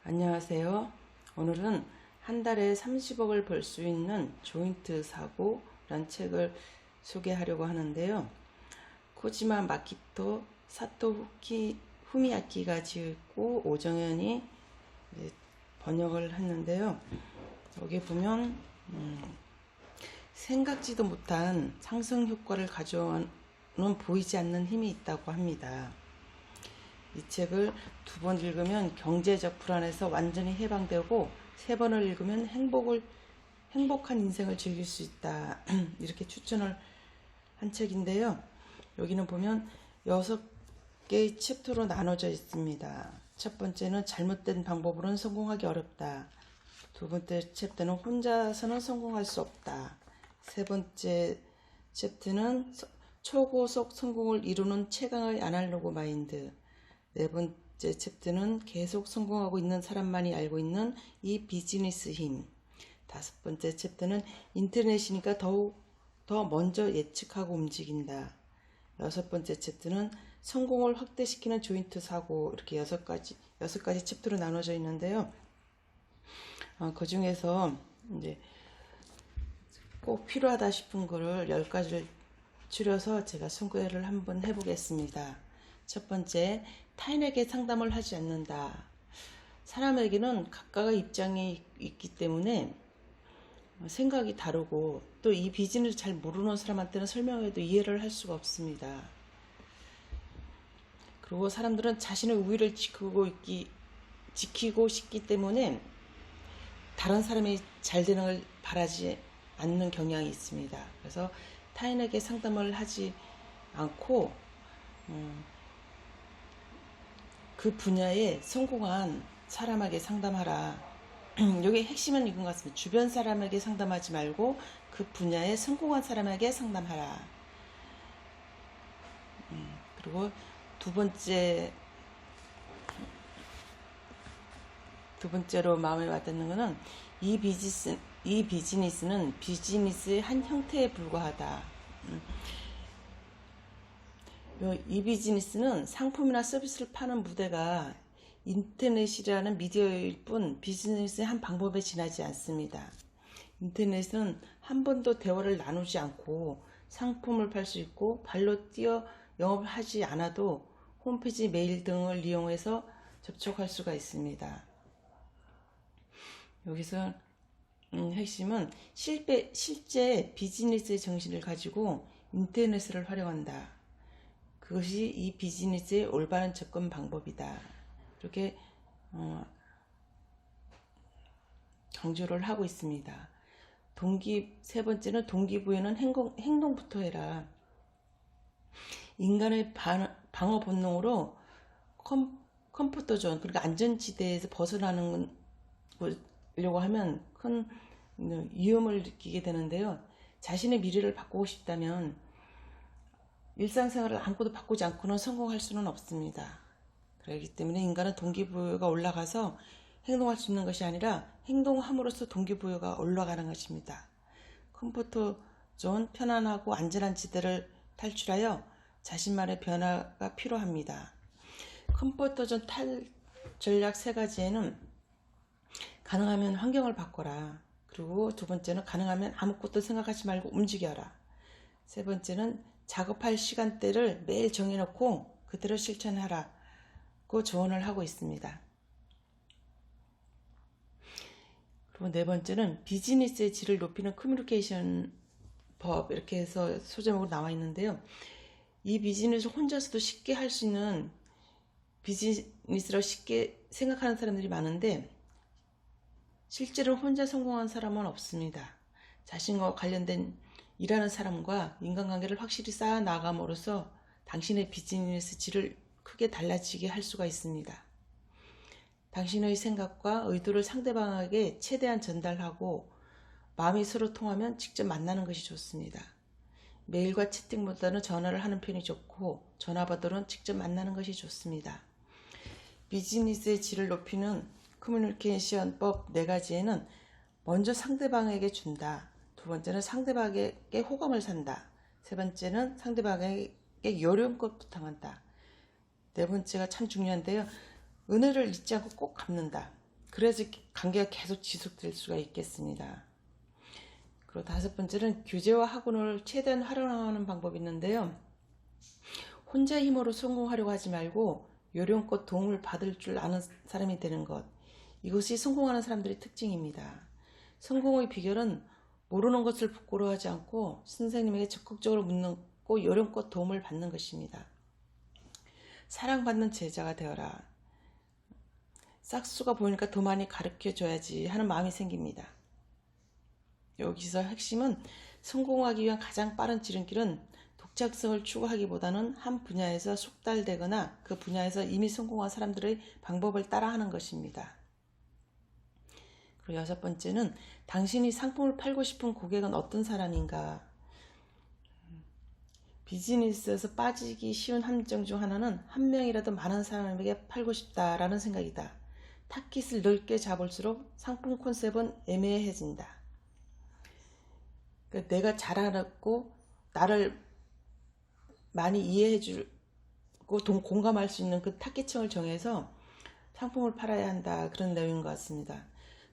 안녕하세요. 오늘은 한 달에 30억을 벌 수 있는 조인트 사고란 책을 소개하려고 하는데요. 코지마 마키토 사토 후미야키가 지었고 오정현이 번역을 했는데요. 여기 보면 생각지도 못한 상승 효과를 가져오는 보이지 않는 힘이 있다고 합니다. 이 책을 2번 읽으면 경제적 불안에서 완전히 해방되고 3번을 읽으면 행복한 인생을 즐길 수 있다. 이렇게 추천을 한 책인데요. 여기는 보면 6개의 챕터로 나눠져 있습니다. 첫 번째는 잘못된 방법으로는 성공하기 어렵다. 두 번째 챕터는 혼자서는 성공할 수 없다. 세 번째 챕터는 초고속 성공을 이루는 최강의 아날로그 마인드. 네 번째 챕터는 계속 성공하고 있는 사람만이 알고 있는 이 비즈니스 힘. 다섯 번째 챕터는 인터넷이니까 더욱 더 먼저 예측하고 움직인다. 여섯 번째 챕터는 성공을 확대시키는 조인트 사고. 이렇게 여섯 가지 챕터로 나눠져 있는데요. 그 중에서 이제 꼭 필요하다 싶은 거를 10가지를 추려서 제가 소개를 한번 해보겠습니다. 첫 번째, 타인에게 상담을 하지 않는다. 사람에게는 각각의 입장이 있기 때문에 생각이 다르고 또 이 비즈니스를 잘 모르는 사람한테는 설명해도 이해를 할 수가 없습니다. 그리고 사람들은 자신의 우위를 지키고 싶기 때문에 다른 사람이 잘 되는 걸 바라지 않는 경향이 있습니다. 그래서 타인에게 상담을 하지 않고 그 분야에 성공한 사람에게 상담하라. 여기 핵심은 이건 것 같습니다. 주변 사람에게 상담하지 말고 그 분야에 성공한 사람에게 상담하라. 그리고 두 번째로 마음에 와닿는 것은 이 비즈니스는 비즈니스의 한 형태에 불과하다. 이 비즈니스는 상품이나 서비스를 파는 무대가 인터넷이라는 미디어일 뿐 비즈니스의 한 방법에 지나지 않습니다. 인터넷은 한 번도 대화를 나누지 않고 상품을 팔 수 있고 발로 뛰어 영업을 하지 않아도 홈페이지, 메일 등을 이용해서 접촉할 수가 있습니다. 여기서 핵심은 실제 비즈니스의 정신을 가지고 인터넷을 활용한다. 그것이 이 비즈니스의 올바른 접근 방법이다. 이렇게 강조를 하고 있습니다. 세 번째는 동기부여는 행동부터 해라. 인간의 방어 본능으로 컴포트 존, 그러니까 안전지대에서 벗어나는 려고 하면 큰 위험을 느끼게 되는데요. 자신의 미래를 바꾸고 싶다면 일상생활을 아무것도 바꾸지 않고는 성공할 수는 없습니다. 그렇기 때문에 인간은 동기부여가 올라가서 행동할 수 있는 것이 아니라 행동함으로써 동기부여가 올라가는 것입니다. 컴포트 존, 편안하고 안전한 지대를 탈출하여 자신만의 변화가 필요합니다. 컴포트 존 전략 3가지에는 가능하면 환경을 바꿔라. 그리고 두 번째는 가능하면 아무것도 생각하지 말고 움직여라. 세 번째는 작업할 시간대를 매일 정해놓고 그대로 실천하라고 조언을 하고 있습니다. 그리고 네 번째는 비즈니스의 질을 높이는 커뮤니케이션 법, 이렇게 해서 소제목으로 나와 있는데요. 이 비즈니스 혼자서도 쉽게 할 수 있는 비즈니스라고 쉽게 생각하는 사람들이 많은데 실제로 혼자 성공한 사람은 없습니다. 자신과 관련된 일하는 사람과 인간관계를 확실히 쌓아 나감으로써 당신의 비즈니스 질을 크게 달라지게 할 수가 있습니다. 당신의 생각과 의도를 상대방에게 최대한 전달하고 마음이 서로 통하면 직접 만나는 것이 좋습니다. 메일과 채팅보다는 전화를 하는 편이 좋고 전화번호는 직접 만나는 것이 좋습니다. 비즈니스의 질을 높이는 커뮤니케이션법 4가지에는 먼저 상대방에게 준다. 두 번째는 상대방에게 호감을 산다. 세 번째는 상대방에게 요령껏 부탁한다. 네 번째가 참 중요한데요. 은혜를 잊지 않고 꼭 갚는다. 그래야지 관계가 계속 지속될 수가 있겠습니다. 그리고 다섯 번째는 교제와 학원을 최대한 활용하는 방법이 있는데요. 혼자 힘으로 성공하려고 하지 말고 요령껏 도움을 받을 줄 아는 사람이 되는 것. 이것이 성공하는 사람들의 특징입니다. 성공의 비결은 모르는 것을 부끄러워하지 않고 선생님에게 적극적으로 묻고 요령껏 도움을 받는 것입니다. 사랑받는 제자가 되어라. 싹수가 보이니까 더 많이 가르쳐줘야지 하는 마음이 생깁니다. 여기서 핵심은 성공하기 위한 가장 빠른 지름길은 독창성을 추구하기보다는 한 분야에서 속달되거나 그 분야에서 이미 성공한 사람들의 방법을 따라하는 것입니다. 그리고 여섯 번째는 당신이 상품을 팔고 싶은 고객은 어떤 사람인가? 비즈니스에서 빠지기 쉬운 함정 중 하나는 한 명이라도 많은 사람에게 팔고 싶다라는 생각이다. 타깃을 넓게 잡을수록 상품 콘셉트는 애매해진다. 그러니까 내가 잘 알았고 나를 많이 이해해주고 공감할 수 있는 그 타깃층을 정해서 상품을 팔아야 한다. 그런 내용인 것 같습니다.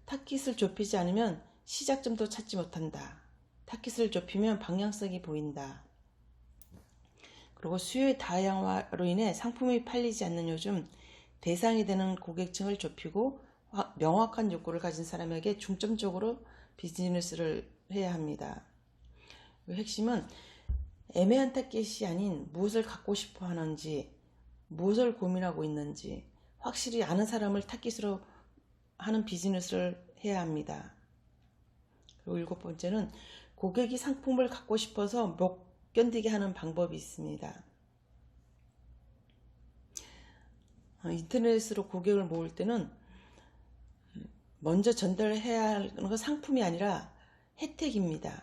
타깃을 좁히지 않으면 시작점도 찾지 못한다. 타깃을 좁히면 방향성이 보인다. 그리고 수요의 다양화로 인해 상품이 팔리지 않는 요즘 대상이 되는 고객층을 좁히고 명확한 욕구를 가진 사람에게 중점적으로 비즈니스를 해야 합니다. 핵심은 애매한 타깃이 아닌 무엇을 갖고 싶어 하는지, 무엇을 고민하고 있는지 확실히 아는 사람을 타깃으로 하는 비즈니스를 해야 합니다. 그리고 일곱 번째는 고객이 상품을 갖고 싶어서 못 견디게 하는 방법이 있습니다. 인터넷으로 고객을 모을 때는 먼저 전달해야 하는 건 상품이 아니라 혜택입니다.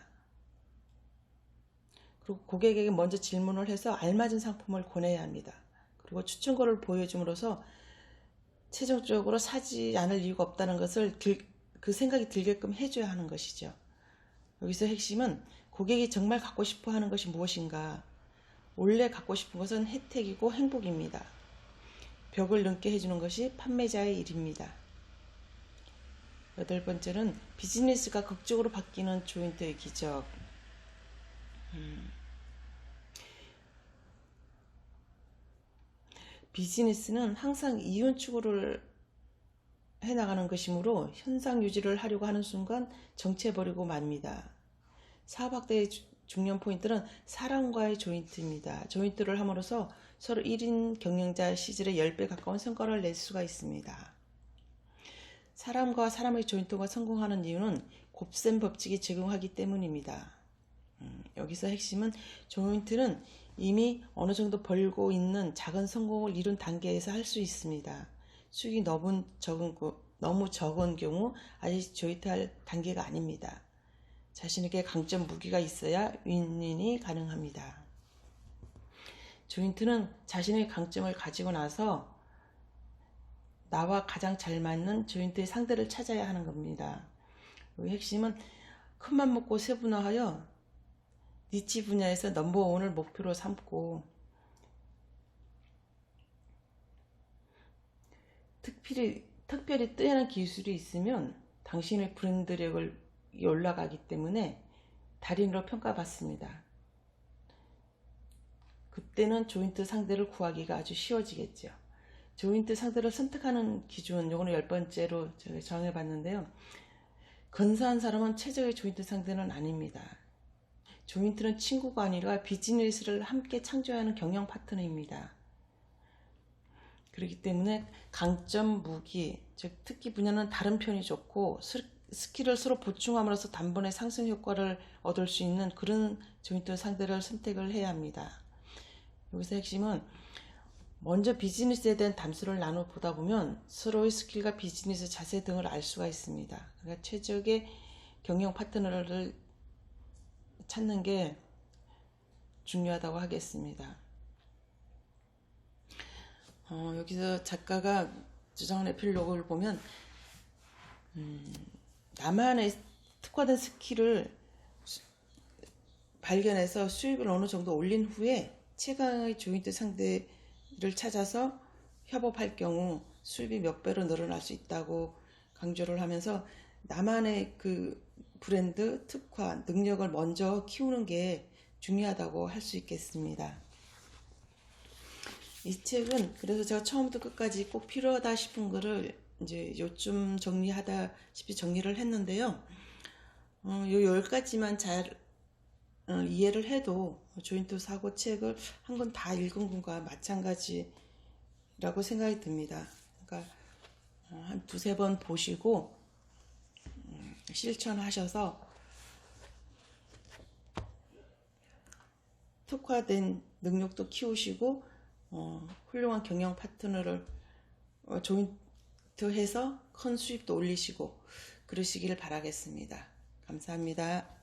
그리고 고객에게 먼저 질문을 해서 알맞은 상품을 권해야 합니다. 그리고 추천거를 보여줌으로써 최종적으로 사지 않을 이유가 없다는 것을 그 생각이 들게끔 해줘야 하는 것이죠. 여기서 핵심은 고객이 정말 갖고 싶어 하는 것이 무엇인가? 원래 갖고 싶은 것은 혜택이고 행복입니다. 벽을 넘게 해주는 것이 판매자의 일입니다. 여덟 번째는 비즈니스가 극적으로 바뀌는 조인트의 기적. 비즈니스는 항상 이윤 추구를 해나가는 것이므로 현상 유지를 하려고 하는 순간 정체버리고 맙니다. 사업학대의 중요한 포인트는 사람과의 조인트입니다. 조인트를 함으로써 서로 1인 경영자 시절의 10배 가까운 성과를 낼 수가 있습니다. 사람과 사람의 조인트가 성공하는 이유는 곱셈 법칙이 적용하기 때문입니다. 여기서 핵심은 조인트는 이미 어느 정도 벌고 있는 작은 성공을 이룬 단계에서 할 수 있습니다. 수익이 너무 적은 경우 아직 조인트할 단계가 아닙니다. 자신에게 강점 무기가 있어야 윈윈이 가능합니다. 조인트는 자신의 강점을 가지고 나서 나와 가장 잘 맞는 조인트의 상대를 찾아야 하는 겁니다. 핵심은 큰맘 먹고 세분화하여 니치 분야에서 넘버원을 목표로 삼고 특별히 뛰어난 기술이 있으면 당신의 브랜드력을 올라가기 때문에 달인으로 평가받습니다. 그때는 조인트 상대를 구하기가 아주 쉬워지겠죠. 조인트 상대를 선택하는 기준, 요거는 10번째로 제가 정해봤는데요. 근사한 사람은 최적의 조인트 상대는 아닙니다. 조인트는 친구가 아니라 비즈니스를 함께 창조하는 경영 파트너입니다. 그렇기 때문에 강점, 무기, 즉 특기 분야는 다른 편이 좋고 스킬을 서로 보충함으로써 단번에 상승 효과를 얻을 수 있는 그런 조인트 상대를 선택을 해야 합니다. 여기서 핵심은 먼저 비즈니스에 대한 담수를 나눠 보다 보면 서로의 스킬과 비즈니스 자세 등을 알 수가 있습니다. 그러니까 최적의 경영 파트너를 찾는 게 중요하다고 하겠습니다. 여기서 작가가 주장한 에필로그를 보면 나만의 특화된 스킬을 발견해서 수입을 어느 정도 올린 후에 최강의 조인트 상대를 찾아서 협업할 경우 수입이 몇 배로 늘어날 수 있다고 강조를 하면서 나만의 그 브랜드, 특화, 능력을 먼저 키우는 게 중요하다고 할 수 있겠습니다. 이 책은 그래서 제가 처음부터 끝까지 꼭 필요하다 싶은 거를 이제 요쯤 정리하다시피 정리를 했는데요. 요 10가지만 잘 이해를 해도 조인트 사고 책을 한 권 다 읽은 것과 마찬가지라고 생각이 듭니다. 그러니까 한 두세 번 보시고 실천하셔서 특화된 능력도 키우시고 훌륭한 경영 파트너를 조인트해서 큰 수입도 올리시고 그러시기를 바라겠습니다. 감사합니다.